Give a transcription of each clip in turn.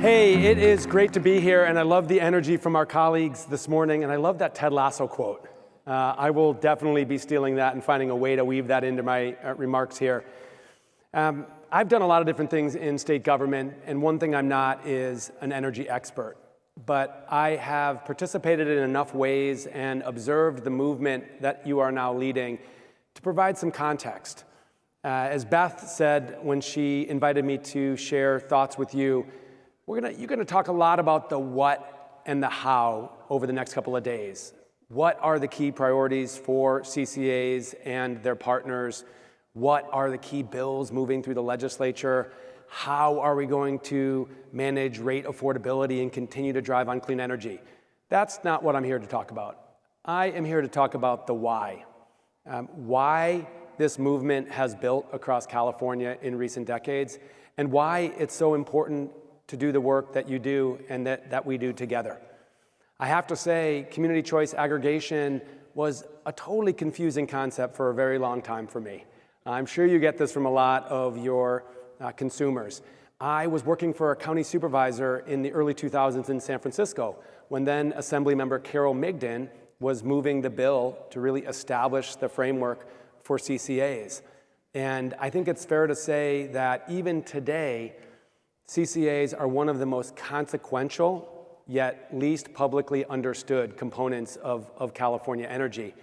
Hey, it is great to be here, and I love the energy from our colleagues this morning, and I love that Ted Lasso quote. I will definitely be stealing that and finding a way to weave that into my remarks here. I've done a lot of different things in state government, and one thing I'm not is an energy expert. But I have participated in enough ways and observed the movement that you are now leading to provide some context. As Beth said when she invited me to share thoughts with you, you're gonna talk a lot about the what and the how over the next couple of days. What are the key priorities for CCAs and their partners? What are the key bills moving through the legislature? How are we going to manage rate affordability and continue to drive on clean energy? That's not what I'm here to talk about. I am here to talk about the why. Why this movement has built across California in recent decades, and why it's so important to do the work that you do and that we do together. I have to say, community choice aggregation was a totally confusing concept for a very long time for me. I'm sure you get this from a lot of your consumers. I was working for a county supervisor in the early 2000s in San Francisco when then Assemblymember Carol Migden was moving the bill to really establish the framework for CCAs. And I think it's fair to say that even today, CCAs are one of the most consequential yet least publicly understood components of California energy.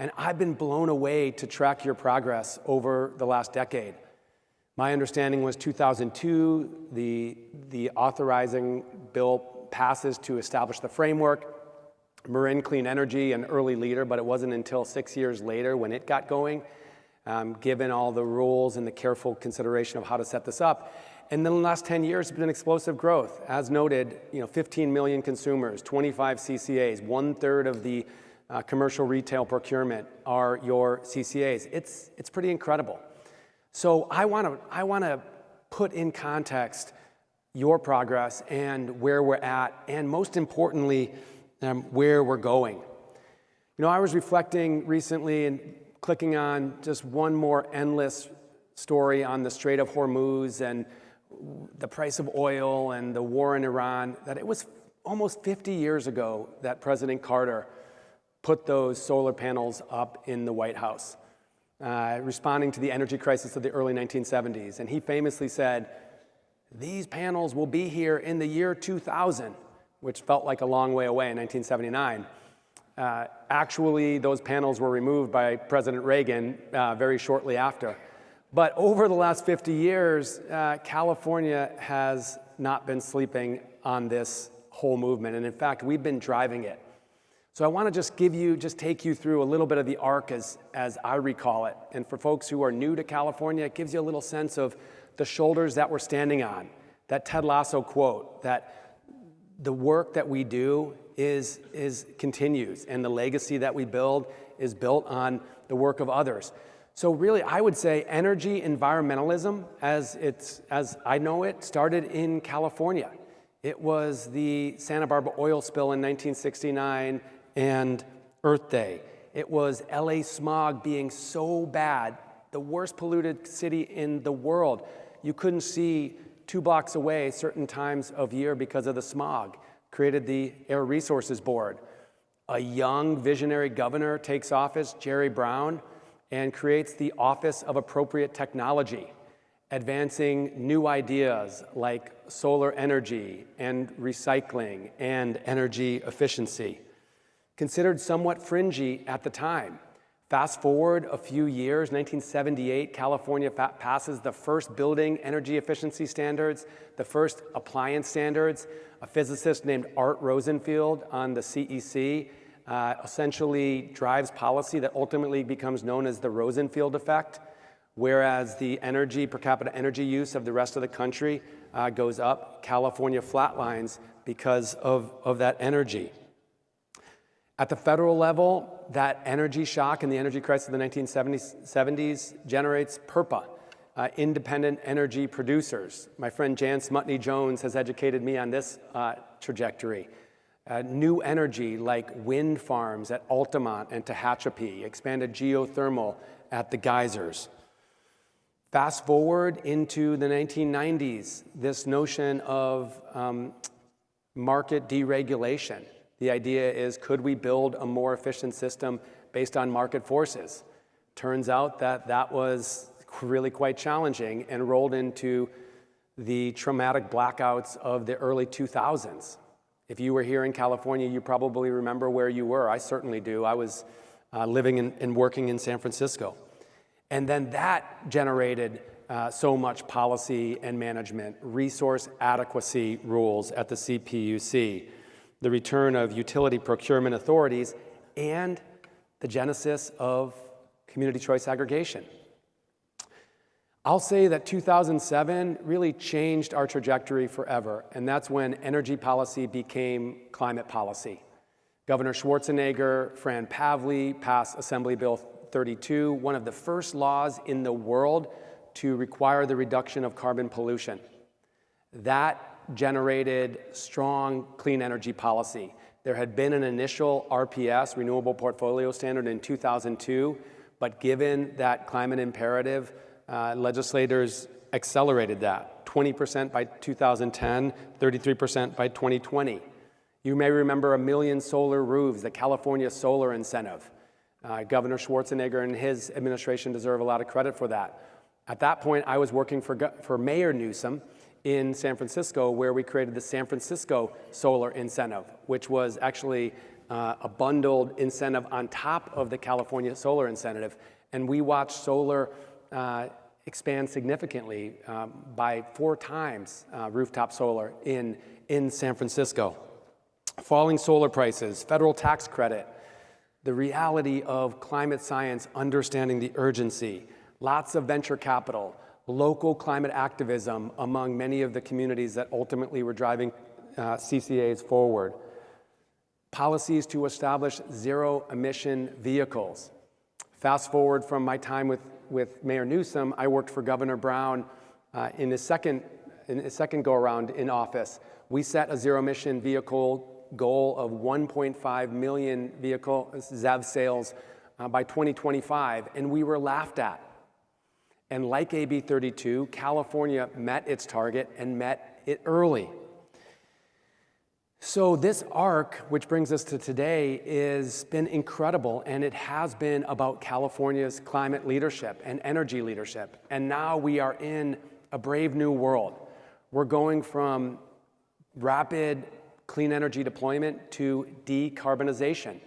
And I've been blown away to track your progress over the last decade. My understanding was 2002, the authorizing bill passes to establish the framework. Marin Clean Energy, an early leader, but it wasn't until 6 years later when it got going, given all the rules and the careful consideration of how to set this up. And then the last 10 years have been explosive growth. As noted, 15 million consumers, 25 CCAs, 1/3 of the commercial retail procurement are your CCAs. It's pretty incredible. So I want to put in context your progress and where we're at, and most importantly, where we're going. I was reflecting recently and clicking on just one more endless story on the Strait of Hormuz and the price of oil and the war in Iran, that it was almost 50 years ago that President Carter put those solar panels up in the White House, responding to the energy crisis of the early 1970s. And he famously said, "These panels will be here in the year 2000, which felt like a long way away in 1979. Actually, those panels were removed by President Reagan very shortly after. But over the last 50 years, California has not been sleeping on this whole movement. And in fact, we've been driving it. So I want to just take you through a little bit of the arc as I recall it. And for folks who are new to California, it gives you a little sense of the shoulders that we're standing on. That Ted Lasso quote, that the work that we do continues, and the legacy that we build is built on the work of others. So really, I would say energy environmentalism, as I know it, started in California. It was the Santa Barbara oil spill in 1969 and Earth Day. It was LA smog being so bad, the worst polluted city in the world. You couldn't see 2 blocks away certain times of year because of the smog. Created the Air Resources Board. A young visionary governor takes office, Jerry Brown, and creates the Office of Appropriate Technology, advancing new ideas like solar energy and recycling and energy efficiency. Considered somewhat fringy at the time. Fast forward a few years, 1978, California passes the first building energy efficiency standards, the first appliance standards. A physicist named Art Rosenfield on the CEC essentially drives policy that ultimately becomes known as the Rosenfield effect, whereas the per capita energy use of the rest of the country goes up. California flatlines because of that energy. At the federal level, that energy shock and the energy crisis of the 1970s generates PURPA, independent energy producers. My friend Jan Smutney Jones has educated me on this trajectory. New energy like wind farms at Altamont and Tehachapi, expanded geothermal at the geysers. Fast forward into the 1990s, this notion of market deregulation. The idea is, could we build a more efficient system based on market forces? Turns out that that was really quite challenging and rolled into the traumatic blackouts of the early 2000s. If you were here in California, you probably remember where you were. I certainly do. I was living and working in San Francisco. And then that generated so much policy and management, resource adequacy rules at the CPUC, the return of utility procurement authorities, and the genesis of community choice aggregation. I'll say that 2007 really changed our trajectory forever, and that's when energy policy became climate policy. Governor Schwarzenegger, Fran Pavley passed Assembly Bill 32, one of the first laws in the world to require the reduction of carbon pollution. That generated strong clean energy policy. There had been an initial RPS, Renewable Portfolio Standard, in 2002, but given that climate imperative, legislators accelerated that, 20% by 2010, 33% by 2020. You may remember 1 million solar roofs, the California Solar Incentive. Governor Schwarzenegger and his administration deserve a lot of credit for that. At that point, I was working for Mayor Newsom in San Francisco, where we created the San Francisco Solar Incentive, which was actually a bundled incentive on top of the California Solar Incentive. And we watched solar expand significantly by 4 times rooftop solar in San Francisco. Falling solar prices, federal tax credit, the reality of climate science understanding the urgency, lots of venture capital, local climate activism among many of the communities that ultimately were driving CCAs forward. Policies to establish zero-emission vehicles. Fast forward from my time with Mayor Newsom, I worked for Governor Brown in his second go-around in office. We set a zero-emission vehicle goal of 1.5 million vehicle ZEV sales by 2025, and we were laughed at. And like AB 32, California met its target and met it early. So this arc, which brings us to today, has been incredible, and it has been about California's climate leadership and energy leadership. And now we are in a brave new world. We're going from rapid clean energy deployment to decarbonization.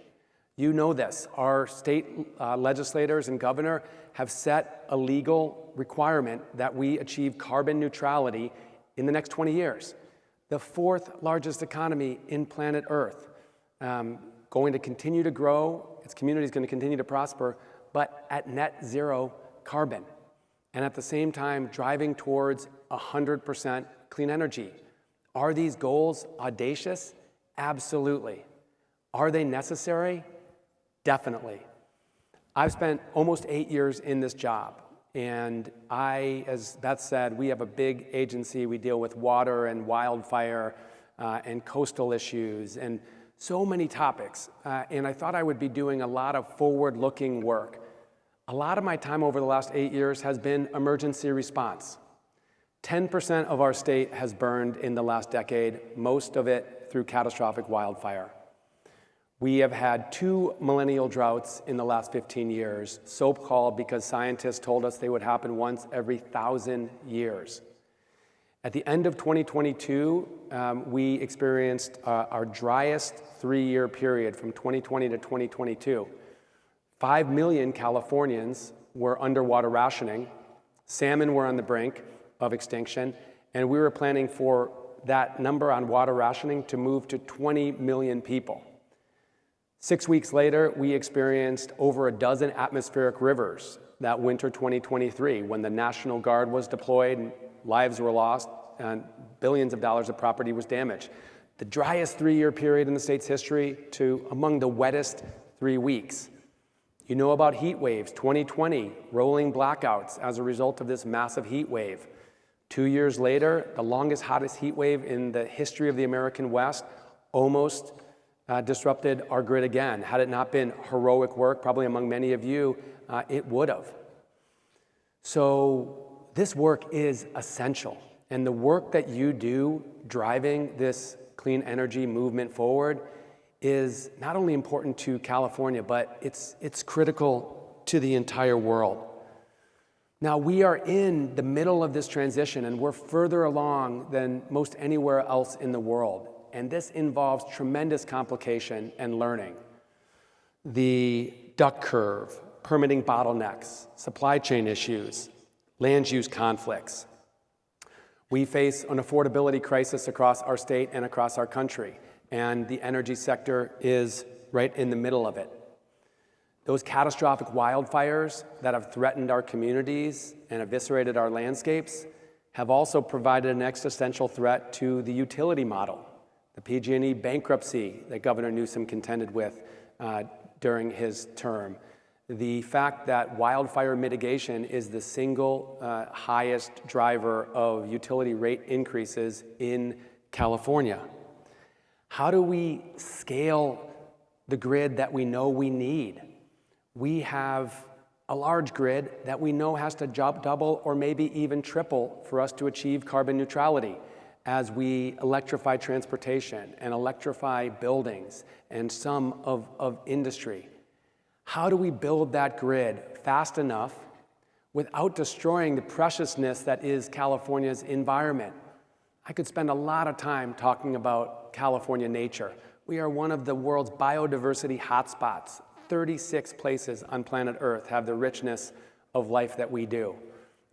You know this. Our state legislators and governor have set a legal requirement that we achieve carbon neutrality in the next 20 years. The 4th largest economy in planet Earth, going to continue to grow, its community is going to continue to prosper, but at net zero carbon. And at the same time, driving towards 100% clean energy. Are these goals audacious? Absolutely. Are they necessary? Definitely. I've spent almost 8 years in this job. And as Beth said, we have a big agency. We deal with water and wildfire and coastal issues and so many topics. And I thought I would be doing a lot of forward-looking work. A lot of my time over the last 8 years has been emergency response. 10% of our state has burned in the last decade, most of it through catastrophic wildfire. We have had 2 millennial droughts in the last 15 years, so-called because scientists told us they would happen once every 1,000 years. At the end of 2022, we experienced our driest 3-year period from 2020 to 2022. 5 million Californians were underwater rationing. Salmon were on the brink of extinction, and we were planning for that number on water rationing to move to 20 million people. 6 weeks later, we experienced over a dozen atmospheric rivers that winter 2023, when the National Guard was deployed and lives were lost and billions of dollars of property was damaged. The driest 3-year period in the state's history to among the wettest 3 weeks. You know about heat waves, 2020, rolling blackouts as a result of this massive heat wave. 2 years later, the longest, hottest heat wave in the history of the American West almost disrupted our grid again. Had it not been heroic work, probably among many of you, it would have. So this work is essential. And the work that you do driving this clean energy movement forward is not only important to California, but it's critical to the entire world. Now, we are in the middle of this transition, and we're further along than most anywhere else in the world. And this involves tremendous complication and learning. The duck curve, permitting bottlenecks, supply chain issues, land use conflicts. We face an affordability crisis across our state and across our country, and the energy sector is right in the middle of it. Those catastrophic wildfires that have threatened our communities and eviscerated our landscapes have also provided an existential threat to the utility model, the PG&E bankruptcy that Governor Newsom contended with during his term, the fact that wildfire mitigation is the single highest driver of utility rate increases in California. How do we scale the grid that we know we need? We have a large grid that we know has to double or maybe even triple for us to achieve carbon neutrality as we electrify transportation and electrify buildings and some of industry. How do we build that grid fast enough without destroying the preciousness that is California's environment? I could spend a lot of time talking about California nature. We are one of the world's biodiversity hotspots. 36 places on planet Earth have the richness of life that we do.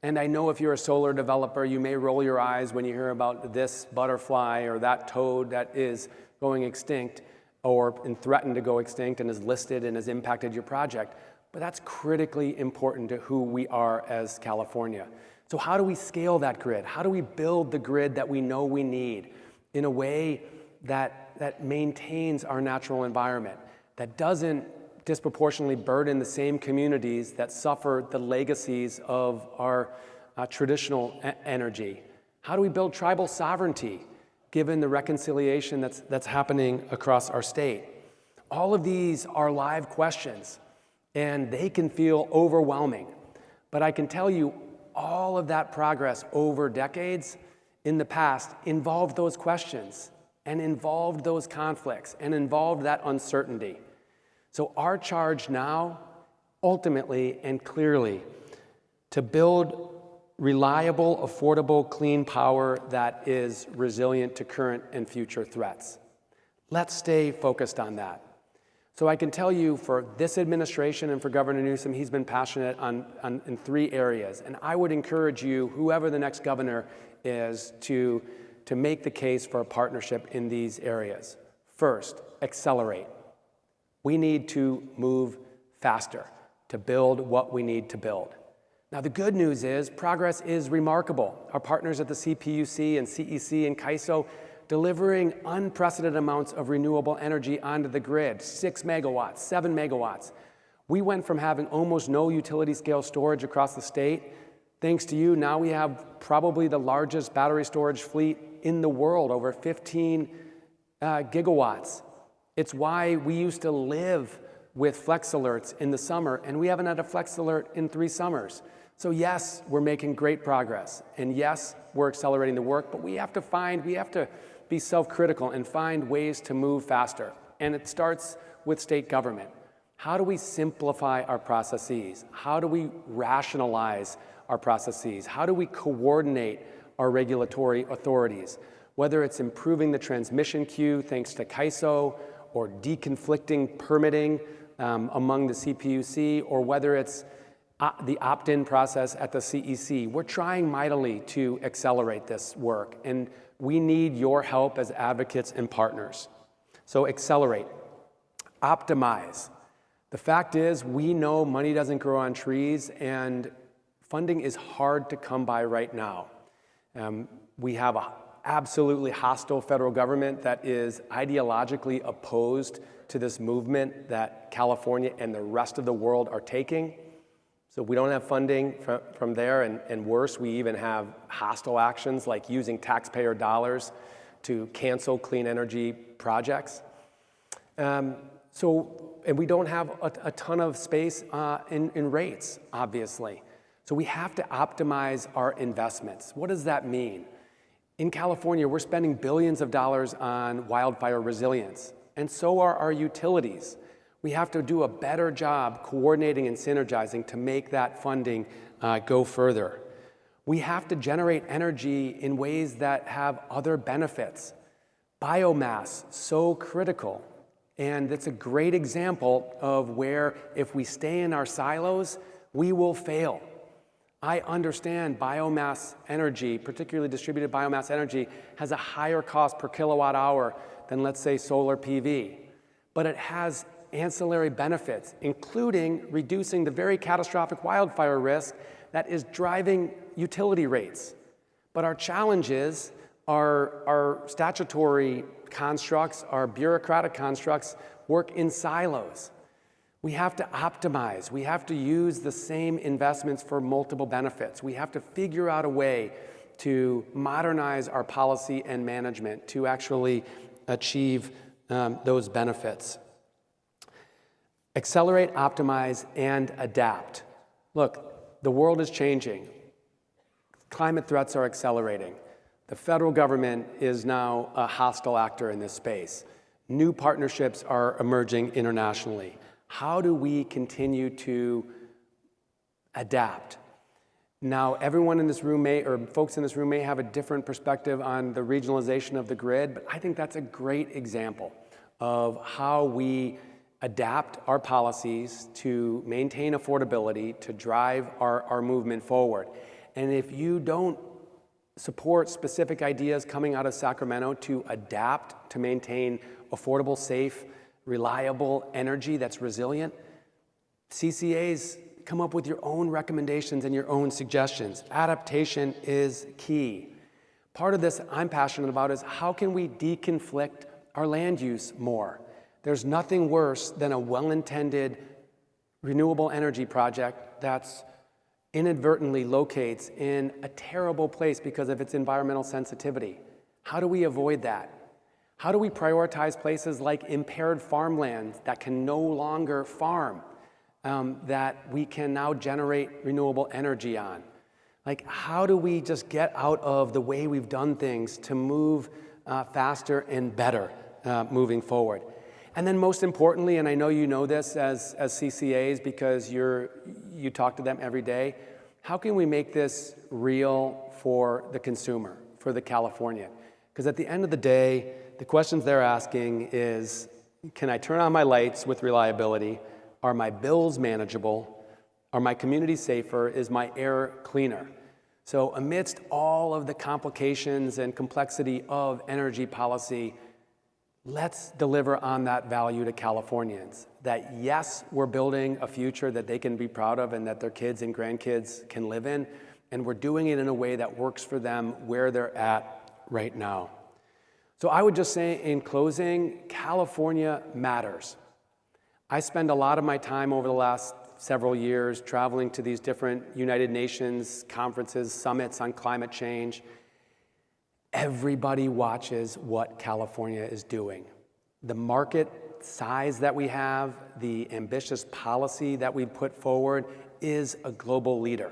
And I know if you're a solar developer, you may roll your eyes when you hear about this butterfly or that toad that is going extinct or threatened to go extinct and is listed and has impacted your project. But that's critically important to who we are as California. So how do we scale that grid? How do we build the grid that we know we need in a way that maintains our natural environment, that doesn't disproportionately burden the same communities that suffer the legacies of our traditional energy? How do we build tribal sovereignty given the reconciliation that's happening across our state? All of these are live questions, and they can feel overwhelming. But I can tell you, all of that progress over decades in the past involved those questions and involved those conflicts and involved that uncertainty. So our charge now, ultimately and clearly, to build reliable, affordable, clean power that is resilient to current and future threats. Let's stay focused on that. So I can tell you for this administration and for Governor Newsom, he's been passionate in 3 areas. And I would encourage you, whoever the next governor is, to make the case for a partnership in these areas. First, accelerate. We need to move faster to build what we need to build. Now, the good news is progress is remarkable. Our partners at the CPUC and CEC and CAISO delivering unprecedented amounts of renewable energy onto the grid, 6 megawatts, 7 megawatts. We went from having almost no utility scale storage across the state. Thanks to you, now we have probably the largest battery storage fleet in the world, over 15 gigawatts. It's why we used to live with flex alerts in the summer, and we haven't had a flex alert in 3 summers. So yes, we're making great progress, and yes, we're accelerating the work, but we have to be self-critical and find ways to move faster. And it starts with state government. How do we simplify our processes? How do we rationalize our processes? How do we coordinate our regulatory authorities? Whether it's improving the transmission queue thanks to CAISO, or deconflicting permitting among the CPUC, or whether it's the opt-in process at the CEC. We're trying mightily to accelerate this work, and we need your help as advocates and partners. So accelerate, optimize. The fact is, we know money doesn't grow on trees, and funding is hard to come by right now. We have a absolutely hostile federal government that is ideologically opposed to this movement that California and the rest of the world are taking. So we don't have funding from there, and worse, we even have hostile actions like using taxpayer dollars to cancel clean energy projects. And we don't have a ton of space in rates, obviously. So we have to optimize our investments. What does that mean? In California, we're spending billions of dollars on wildfire resilience, and so are our utilities. We have to do a better job coordinating and synergizing to make that funding go further. We have to generate energy in ways that have other benefits. Biomass, so critical. And it's a great example of where if we stay in our silos, we will fail. I understand biomass energy, particularly distributed biomass energy, has a higher cost per kilowatt hour than, let's say, solar PV. But it has ancillary benefits, including reducing the very catastrophic wildfire risk that is driving utility rates. But our challenge is our statutory constructs, our bureaucratic constructs work in silos. We have to optimize. We have to use the same investments for multiple benefits. We have to figure out a way to modernize our policy and management to actually achieve those benefits. Accelerate, optimize, and adapt. Look, the world is changing. Climate threats are accelerating. The federal government is now a hostile actor in this space. New partnerships are emerging internationally. How do we continue to adapt? Now, everyone in this room folks in this room may have a different perspective on the regionalization of the grid, but I think that's a great example of how we adapt our policies to maintain affordability, to drive our movement forward. And if you don't support specific ideas coming out of Sacramento to adapt, to maintain affordable, safe, reliable energy that's resilient, CCAs come up with your own recommendations and your own suggestions. Adaptation is key. Part of this I'm passionate about is how can we deconflict our land use more? There's nothing worse than a well-intended renewable energy project that's inadvertently locates in a terrible place because of its environmental sensitivity. How do we avoid that? How do we prioritize places like impaired farmland that can no longer farm, that we can now generate renewable energy on? Like, how do we just get out of the way we've done things to move faster and better moving forward? And then most importantly, and I know you know this as CCAs because you talk to them every day, how can we make this real for the consumer, for the Californian? Because at the end of the day, the questions they're asking is, can I turn on my lights with reliability? Are my bills manageable? Are my communities safer? Is my air cleaner? So amidst all of the complications and complexity of energy policy, let's deliver on that value to Californians. That yes, we're building a future that they can be proud of and that their kids and grandkids can live in, and we're doing it in a way that works for them where they're at right now. So I would just say in closing, California matters. I spend a lot of my time over the last several years traveling to these different United Nations conferences, summits on climate change. Everybody watches what California is doing. The market size that we have, the ambitious policy that we put forward is a global leader.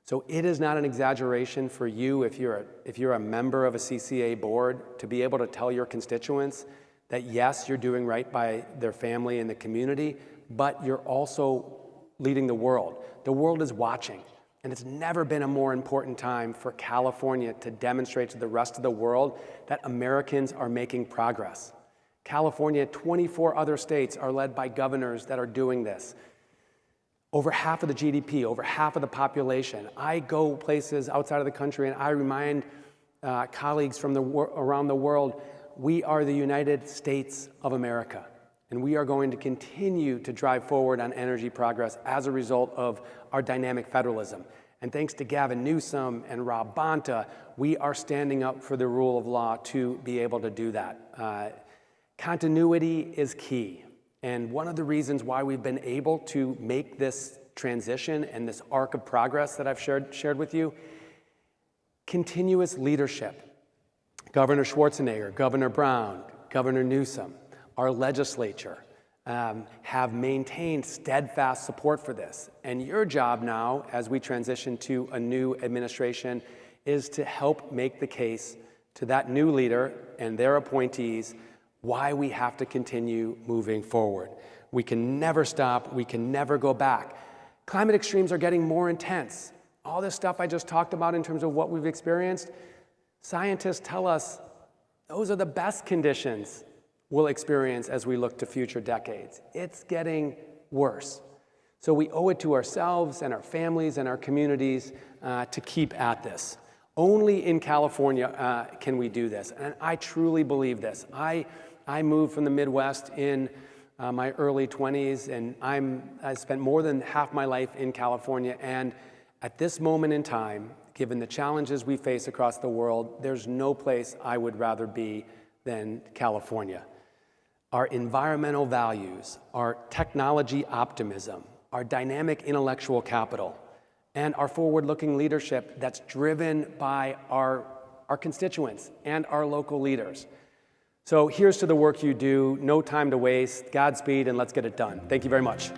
So it is not an exaggeration for you, if you're a member of a CCA board, to be able to tell your constituents that yes, you're doing right by their family and the community, but you're also leading the world. The world is watching, and it's never been a more important time for California to demonstrate to the rest of the world that Americans are making progress. California, 24 other states are led by governors that are doing this. Over half of the GDP, over half of the population. I go places outside of the country and I remind colleagues from around the world, we are the United States of America. And we are going to continue to drive forward on energy progress as a result of our dynamic federalism. And thanks to Gavin Newsom and Rob Bonta, we are standing up for the rule of law to be able to do that. Continuity is key. And one of the reasons why we've been able to make this transition and this arc of progress that I've shared with you, continuous leadership. Governor Schwarzenegger, Governor Brown, Governor Newsom, our legislature, have maintained steadfast support for this. And your job now, as we transition to a new administration, is to help make the case to that new leader and their appointees why we have to continue moving forward. We can never stop. We can never go back. Climate extremes are getting more intense. All this stuff I just talked about in terms of what we've experienced, scientists tell us those are the best conditions we'll experience as we look to future decades. It's getting worse. So we owe it to ourselves and our families and our communities to keep at this. Only in California can we do this, and I truly believe this. I moved from the Midwest in my early 20s, and I spent more than half my life in California, and at this moment in time, given the challenges we face across the world, there's no place I would rather be than California. Our environmental values, our technology optimism, our dynamic intellectual capital, and our forward-looking leadership that's driven by our constituents and our local leaders. So here's to the work you do. No time to waste. Godspeed, and let's get it done. Thank you very much.